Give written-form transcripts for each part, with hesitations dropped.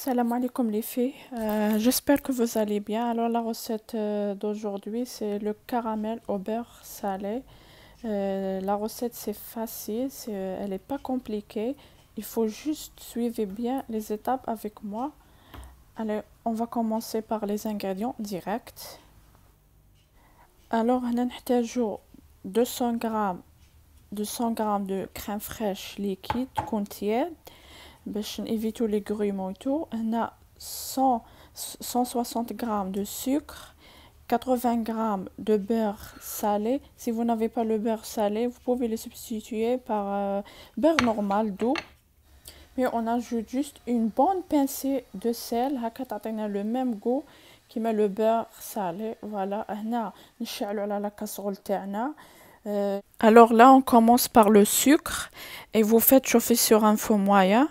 Salam alaikum les filles. J'espère que vous allez bien. Alors la recette d'aujourd'hui c'est le caramel au beurre salé. La recette c'est facile, elle n'est pas compliquée. Il faut juste suivre bien les étapes avec moi. Allez, on va commencer par les ingrédients directs. Alors on a 200 grammes de crème fraîche liquide تكون tiède باش نيفيتو لي غرومون تو. هنا 160 grammes de sucre, 80 grammes de beurre salé. Si vous n'avez pas le beurre salé, vous pouvez le substituer par beurre normal doux. Mais on ajoute juste une bonne pincée de sel هكا تعطينا le même goût كيما le beurre salé. Voilà, هنا نشعلو على لا كاسرول تاعنا. Alors là, on commence par le sucre et vous faites chauffer sur un feu moyen.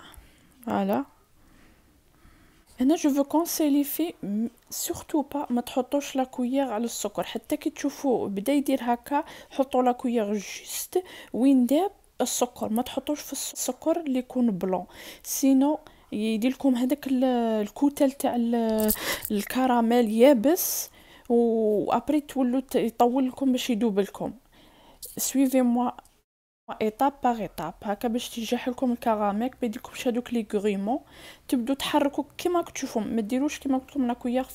Voilà. هنا je veux conseiller les filles surtout pas ما تحطوش لا كويير على السكر حتى كي تشوفوه بدا يدير هكا حطوا لا كويير جوست وين داب السكر ما تحطوش في السكر اللي يكون بلون سينو يدير لكم هذاك الكوتل تاع الكراميل يابس وابري تولوا يطول لكم باش يذوب لكم. suivez moi ايطاب باغ ايطاب هكا باش تنجح لكم الكراميل بيديكمش هذوك لي غريمون تبدو تحركوا كيما تشوفوا ما ديروش كيما قلت لكم لا كويير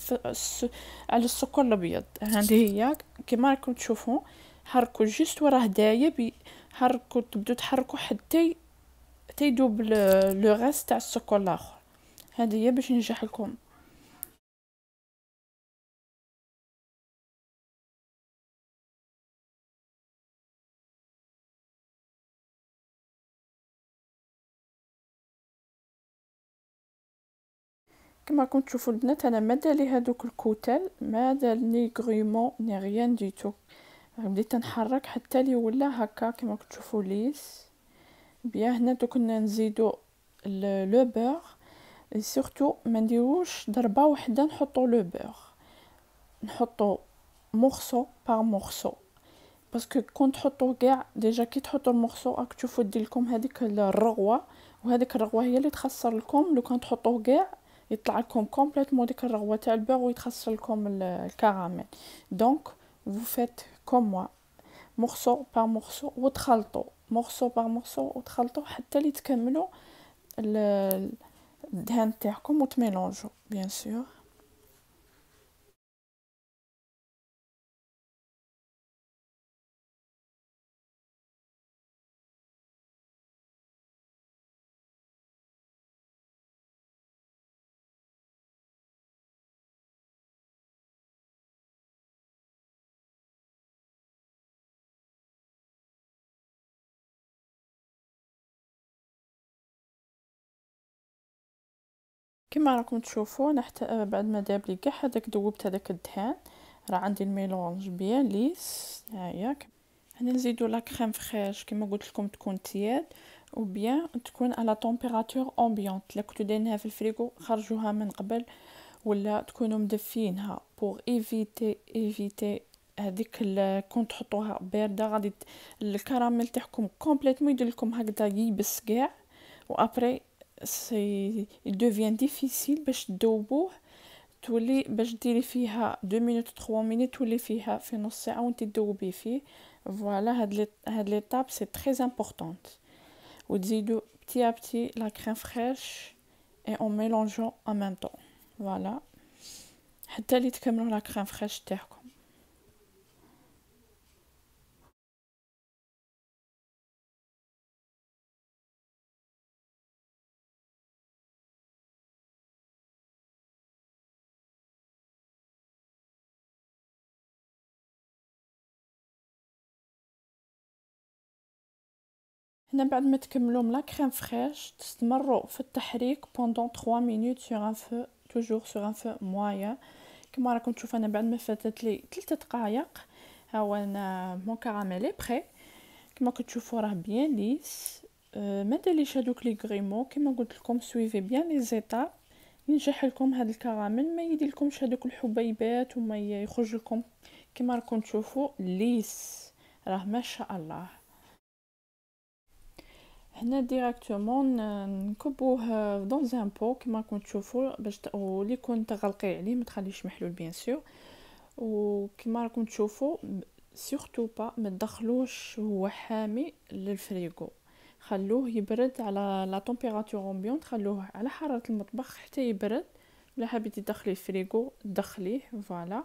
على السكر الابيض. هذه هي كيما راكم تشوفوا حركوا جوست وراه دايب حركوا تبدو تحركوا حتى يذوب لو ريست تاع السكر الاخر. هذه هي باش ينجح لكم. كما راكم تشوفوا البنات انا ما دالي هذوك الكوتل ما دالني غريمون ني ريان دي تو. بديت نحرك حتى لي ولا هكا كما راكم تشوفوا ليس بيان. هنا دوك نزيدو لو بور سورتو ما نديروش ضربه وحده نحطو لو بور نحطو مورسو بار مورسو باسكو كون تحطو كاع ديجا كي تحطو المورسو راك تشوفوا دير لكم هذيك الرغوه وهذيك الرغوه هي اللي تخسر لكم. لو كان تحطوه كاع يطلع لكم كومبليتمون ديك الرغوه تاع البور ويتخسر لكم الكراميل. دونك vous faites comme moi morceau par morceau وتخلطوا morceau par morceau وتخلطوا حتى لي تكملوا الدهان تاعكم وتميلونجو بيان سور. كما راكم تشوفوا بعد ما داب لي كاع هذاك ذوبت هذاك الدهان راه عندي الميلونج بيان ليس. هيا هنا نزيدو لا كريم فريش كما قلت لكم تكون تياد وبيان تكون على تمبيراتور امبيونط. لا كنتو دايرينها في الفريغو خرجوها من قبل ولا تكونوا مدفينها بور ايفيتي هذيك كون تحطوها بارده غادي الكراميل تاعكم كومبليتمون يدير لكم هكذا يبس كاع وابري سي devient difficile باش تذوبوه تولي باش ديري فيها 2 مينوت 3 مينوت تولي فيها في نص ساعه وانت تذوبي فيه. فوالا هاد ليتاب سي تري امبورطونت وتزيدوا بتي ا بتي لا كريم فريش اي اون ميلونجون en même temps. فوالا حتى لي تكملوا لا كريم فريش تاعكم. هنا بعد ما تكملوا لا كريم فريش تستمروا في التحريك بوندون 3 مينوت sur un feu toujours sur un feu moyen. كما راكم تشوفوا انا بعد ما فاتت لي 3 دقائق ها هو انا مون كراميل بري كما كتشوفوا راه بيان ليس. ما ديرليش هذوك لي غريمون كما قلت لكم سويفي بيان لي زيتاب ينجح لكم هذا الكراميل ما يدير لكمش هذوك الحبيبات وما يخرج لكم كما راكم تشوفوا ليس راه ما شاء الله. هنا ديريكتومون نكبوه دون ان بو كما راكم تشوفوا باش واللي يكون تغلقي عليه ما تخليش محلول بيان سور. وكما راكم تشوفوا سورتو با ما تدخلوش هو حامي للفريغو، خلوه يبرد على لا تمبيراتور امبيونت، خلوه على حراره المطبخ حتى يبرد. ولا حبيتي تدخليه الفريغو دخليه فوالا.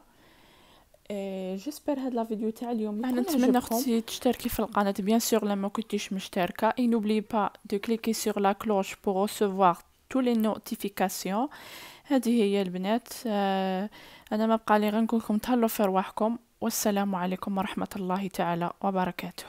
جيسبر هاد لا فيديو تاع اليوم انا نتمنى اختي تشتركي في القناه بيان سور لما كنتيش مشتركه. اي نوبلي با دو كليكي سور لا كلوش بور ريسيفوار تو لي نوتيفيكاسيون. هذه هي البنات. انا ما بقى لي غير نقول لكم تهلاو في رواحكم، والسلام عليكم ورحمه الله تعالى وبركاته.